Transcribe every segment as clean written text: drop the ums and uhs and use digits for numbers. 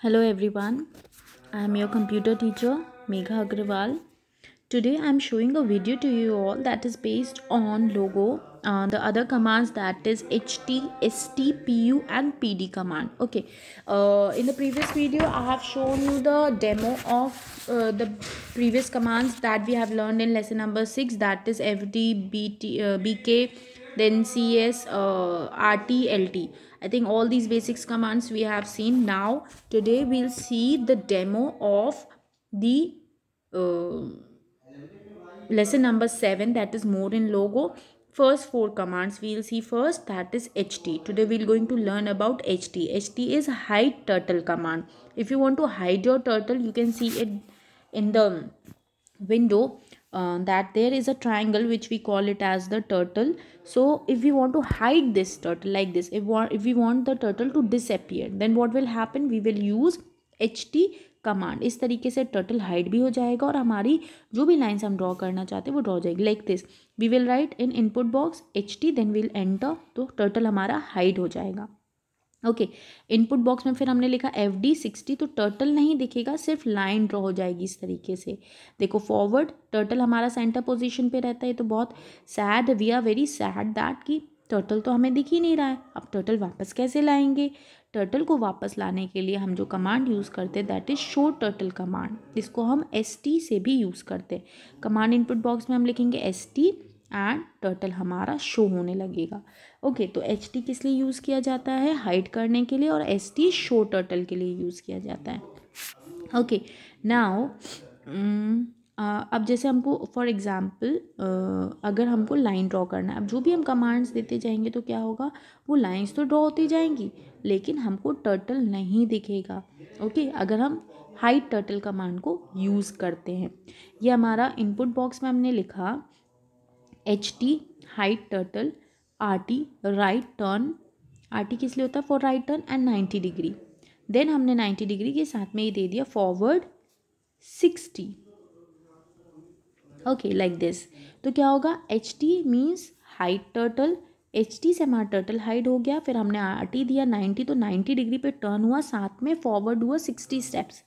Hello everyone, I am your computer teacher Megha Agrawal. Today I am showing a video to you all that is based on logo, the other commands that is HT, ST, PU and PD command. Okay, in the previous video I have shown you the demo of the previous commands that we have learned in lesson number 6, that is FD, BK, then CS, RT, LT. I think all these basics commands we have seen. Now today we'll see the demo of the uh, lesson number 7, that is more in logo. First four commands we'll see. First, that is HT. Today we're going to learn about HT. HT is hide turtle command. If you want to hide your turtle, you can see it in the window, that there is a triangle which we call it as the turtle. So if we want to hide this turtle like this, if we want the turtle to disappear, then what will happen, we will use HT command. इस तरीके से turtle hide भी हो जाएगा और हमारी जो भी लाइन्स हम ड्रॉ करना चाहते हैं वो ड्रॉ हो जाएगी. Like this we will write in input box HT, then will enter, तो टर्टल हमारा हाइड हो जाएगा. ओके, इनपुट बॉक्स में फिर हमने लिखा FD 60, तो टर्टल नहीं दिखेगा, सिर्फ लाइन ड्रॉ हो जाएगी इस तरीके से. देखो फॉरवर्ड टर्टल हमारा सेंटर पोजीशन पे रहता है. तो बहुत sad, we are very sad that कि टर्टल तो हमें दिख ही नहीं रहा है. अब टर्टल वापस कैसे लाएंगे? टर्टल को वापस लाने के लिए हम जो कमांड यूज़ करते हैं that is show turtle command. इसको हम ST से भी यूज़ करते हैं. कमांड इनपुट बॉक्स में हम लिखेंगे ST एंड टर्टल हमारा शो होने लगेगा. ओके, तो HT किस लिए यूज़ किया जाता है? हाइड करने के लिए. और ST शो टर्टल के लिए यूज़ किया जाता है. ओके, नाउ अब जैसे हमको फॉर एग्ज़ाम्पल अगर हमको लाइन ड्रॉ करना है, अब जो भी हम कमांड्स देते जाएंगे तो क्या होगा, वो लाइंस तो ड्रॉ होती जाएंगी लेकिन हमको टर्टल नहीं दिखेगा. ओके, अगर हम हाइड टर्टल कमांड को यूज़ करते हैं. ये हमारा इनपुट बॉक्स में हमने लिखा HT hide turtle, RT right turn. RT किस लिए होता है? For right turn and 90 degree. Then हमने 90 डिग्री के साथ में ये दे दिया फॉरवर्ड 60. Okay, like this. तो क्या होगा, HT means hide turtle. HT से हमारा टर्टल हाइड हो गया. फिर हमने RT दिया 90, तो 90 डिग्री पे टर्न हुआ, साथ में फॉरवर्ड हुआ 60 स्टेप्स.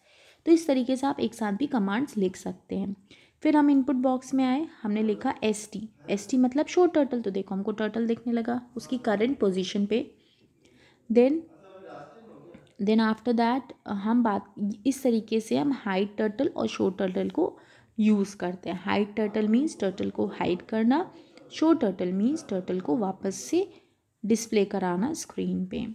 तो इस तरीके से आप एक साथ भी कमांड्स लिख सकते हैं. फिर हम इनपुट बॉक्स में आए, हमने लिखा ST. ST मतलब शो टर्टल. तो देखो हमको टर्टल दिखने लगा उसकी करंट पोजीशन पे. देन आफ्टर दैट हम बात इस तरीके से हम हाइड टर्टल और शो टर्टल को यूज़ करते हैं. हाइड टर्टल मीन्स टर्टल को हाइड करना, शो टर्टल मीन्स टर्टल को वापस से डिस्प्ले कराना स्क्रीन पे.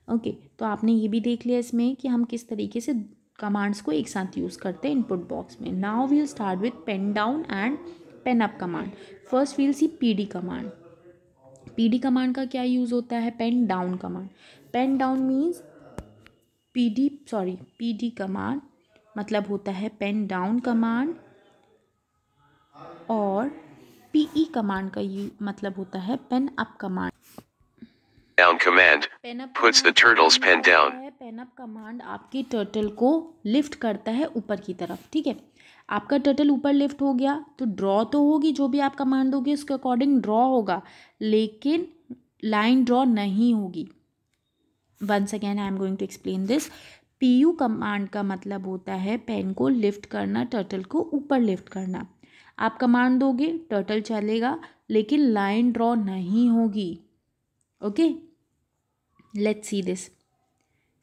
ओके, तो आपने ये भी देख लिया इसमें कि हम किस तरीके से कमांड्स को एक साथ यूज़ करते हैं इनपुट बॉक्स में. Now we'll start with pen down and pen up command. First we'll see PD command. PD command का क्या यूज़ होता है? Pen down command. Pen down means PD command मतलब होता है पेन डाउन कमांड, और PE command का मतलब होता है pen up command. Down command puts the turtle's pen down. Pen up command आपके टर्टल को लिफ्ट करता है ऊपर की तरफ. ठीक है, आपका टर्टल ऊपर लिफ्ट हो गया तो ड्रॉ तो होगी, जो भी आप कमांड दोगे उसके अकॉर्डिंग ड्रॉ होगा, लेकिन लाइन ड्रॉ नहीं होगी. Once again I am going to explain this. PU command का मतलब होता है पेन को लिफ्ट करना, टर्टल को ऊपर लिफ्ट करना. आप कमांड दोगे, टर्टल चलेगा लेकिन लाइन ड्रॉ नहीं होगी. Okay, let's see this.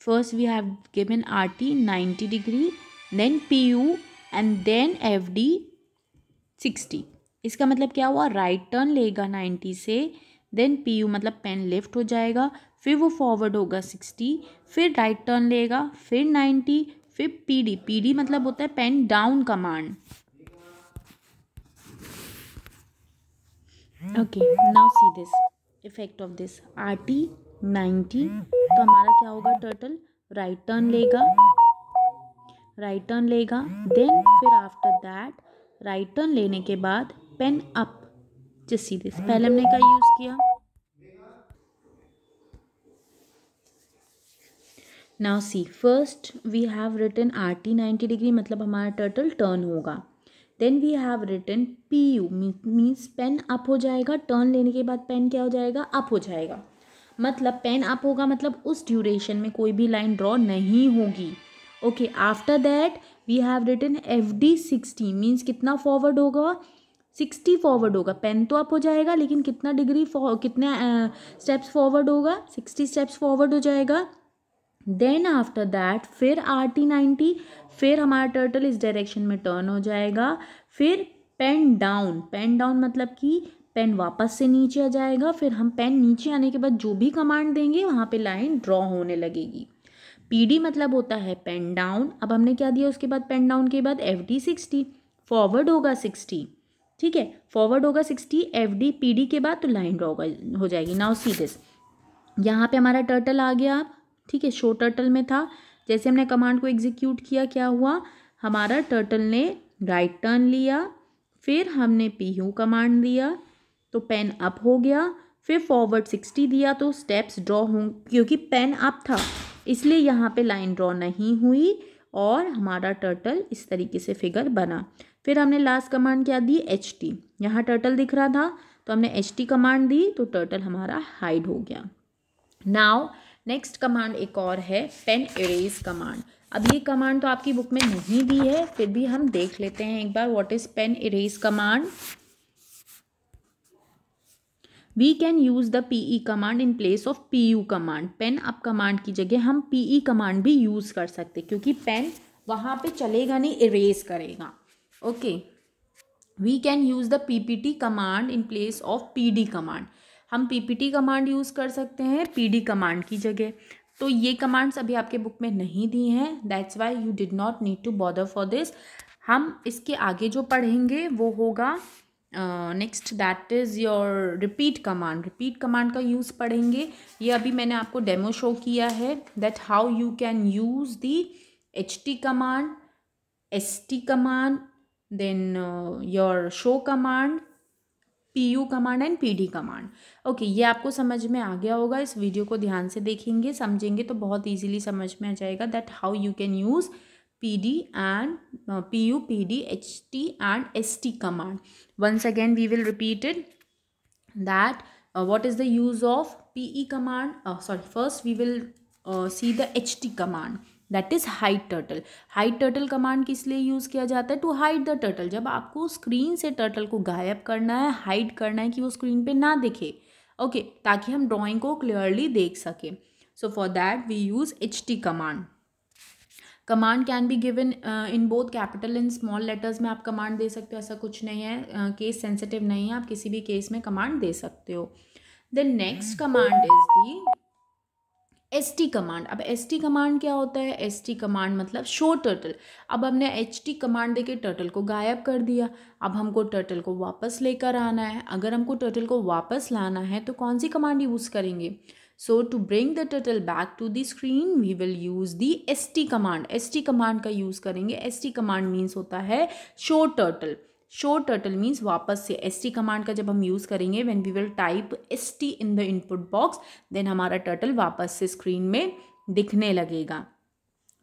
First we have given RT 90 degree, then PU and then FD 60. इसका मतलब क्या हुआ, राइट टर्न लेगा 90 से, देन PU मतलब पेन लिफ्ट हो जाएगा, फिर वो फॉरवर्ड होगा 60, फिर राइट टर्न लेगा, फिर 90, फिर PD मतलब होता है pen down command. Okay, now see this effect of this. RT 90, तो हमारा क्या होगा, टर्टल राइट टर्न लेगा, देन फिर आफ्टर दैट राइट टर्न लेने के बाद pen up. Just see this, पहले हमने क्या यूज़ किया. Now see, first we have written RT 90 degree मतलब हमारा टर्टल टर्न होगा. Then we have written PU means pen up हो जाएगा. टर्न लेने के बाद पेन क्या हो जाएगा, अप हो जाएगा. मतलब पेन अप होगा मतलब उस ड्यूरेशन में कोई भी लाइन ड्रॉ नहीं होगी. Okay, after that we have written FD60 means कितना फॉरवर्ड होगा, 60 फॉरवर्ड होगा। पेन तो अप हो जाएगा लेकिन कितना डिग्री कितने स्टेप्स फॉरवर्ड होगा, 60 स्टेप्स फॉरवर्ड हो जाएगा। देन आफ्टर दैट फिर RT90, फिर हमारा टर्टल इस डायरेक्शन में टर्न हो जाएगा। फिर पेन डाउन, पेन डाउन मतलब कि पेन वापस से नीचे आ जाएगा। फिर हम पेन नीचे आने के बाद जो भी कमांड देंगे वहाँ पे लाइन ड्रॉ होने लगेगी। PD मतलब होता है पेन डाउन। अब हमने क्या दिया उसके बाद, पेन डाउन के बाद FD60, फॉरवर्ड होगा 60, ठीक है, फॉरवर्ड होगा 60, FD PD के बाद तो लाइन ड्रॉ हो जाएगी। नाउ सी दिस, यहाँ पे हमारा टर्टल आ गया, ठीक है, शो टर्टल में था। जैसे हमने कमांड को एग्जीक्यूट किया, क्या हुआ, हमारा टर्टल ने राइट टर्न लिया, फिर हमने PU कमांड दिया तो पेन अप हो गया, फिर फॉरवर्ड 60 दिया तो स्टेप्स ड्रॉ हों, क्योंकि पेन अप था इसलिए यहाँ पे लाइन ड्रॉ नहीं हुई और हमारा टर्टल इस तरीके से फिगर बना। फिर हमने लास्ट कमांड क्या दी, HT, यहाँ टर्टल दिख रहा था तो हमने HT कमांड दी तो टर्टल हमारा हाइड हो गया। नाउ नेक्स्ट कमांड एक और है पेन इरेज कमांड। अब ये कमांड तो आपकी बुक में नहीं दी है, फिर भी हम देख लेते हैं एक बार, what is pen erase command. We can use the PE command in place of PU command. Pen up command की जगह हम PE कमांड भी यूज़ कर सकते, क्योंकि पेन वहाँ पे चलेगा नहीं, इरेज करेगा। Okay, we can use the PPT command in place of PD command. हम PPT कमांड यूज़ कर सकते हैं PD कमांड की जगह। तो ये कमांड्स अभी आपके बुक में नहीं दी हैं, that's why you did not need to bother for this. हम इसके आगे जो पढ़ेंगे वो होगा next, that is your repeat command. Repeat command का यूज़ पढ़ेंगे। ये अभी मैंने आपको डेमो शो किया है that how you can use the HT command, ST command, then your show command, PU command and PD command. Okay, ये आपको समझ में आ गया होगा। इस वीडियो को ध्यान से देखेंगे, समझेंगे तो बहुत ईजिली समझ में आ जाएगा that how you can use PD and PU, PD, HT and ST command. Once again we will repeat it that what is the use of PE command. First we will see the HT command, that is hide turtle. hide turtle command किस लिए use किया जाता है, to hide the turtle। जब आपको screen से turtle को गायब करना है, हाइड करना है कि वो स्क्रीन पे ना दिखे, ओके, ताकि हम ड्राइंग को क्लियरली देख सकें। So for that we use HT command. Command can be given in both capital and small letters में आप कमांड दे सकते हो, ऐसा कुछ नहीं है, केस सेंसिटिव नहीं है, आप किसी भी केस में कमांड दे सकते हो। The next command is the ST command. अब ST कमांड क्या होता है, ST कमांड मतलब शो टर्टल। अब हमने HT कमांड देके टर्टल को गायब कर दिया, अब हमको टर्टल को वापस लेकर आना है। अगर हमको टर्टल को वापस लाना है तो कौन सी कमांड यूज़ करेंगे, so to bring the turtle back to the screen we will use the ST command। ST command का यूज़ करेंगे। ST command means होता है show turtle। show turtle means वापस से। ST command का जब हम यूज़ करेंगे when we will type ST in the input box then हमारा turtle वापस से स्क्रीन में दिखने लगेगा।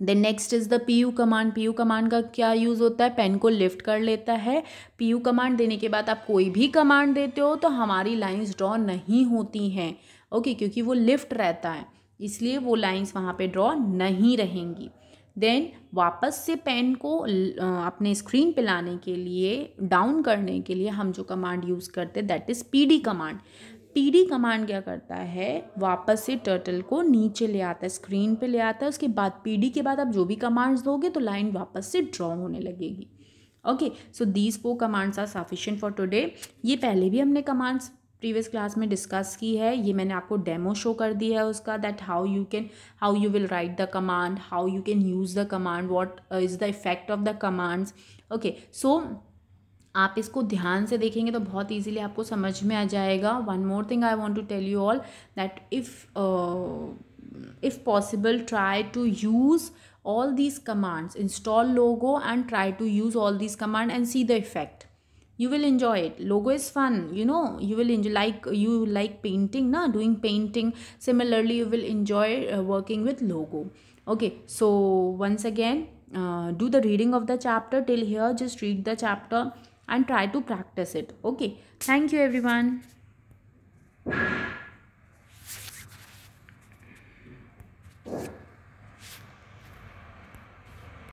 Then next is the PU command. PU command का क्या यूज़ होता है, पेन को लिफ्ट कर लेता है। PU कमांड देने के बाद आप कोई भी कमांड देते हो तो हमारी लाइंस ड्रॉ नहीं होती हैं, ओके, क्योंकि वो लिफ्ट रहता है इसलिए वो लाइंस वहाँ पे ड्रॉ नहीं रहेंगी। देन वापस से पेन को अपने स्क्रीन पे लाने के लिए, डाउन करने के लिए हम जो कमांड यूज़ करते हैं that is PD command. PD command क्या करता है, वापस से टर्टल को नीचे ले आता है, स्क्रीन पे ले आता है। उसके बाद PD के बाद आप जो भी कमांड्स दोगे तो लाइन वापस से ड्रॉ होने लगेगी। Okay, so these 4 commands are sufficient for today. ये पहले भी हमने कमांड्स प्रीवियस क्लास में डिस्कस की है, ये मैंने आपको डेमो शो कर दिया है उसका, that how you will write the command, how you can use the command, what is the effect of the commands. Okay, so आप इसको ध्यान से देखेंगे तो बहुत इजीली आपको समझ में आ जाएगा। One more thing I want to tell you all that if possible try to use all these commands, install logo and try to use all these commands and see the effect. You will enjoy it. Logo is fun, you know, you will enjoy, like you like painting na, doing painting, similarly you will enjoy working with logo. Okay, so once again do the reading of the chapter till here, just read the chapter and try to practice it. Okay, thank you everyone.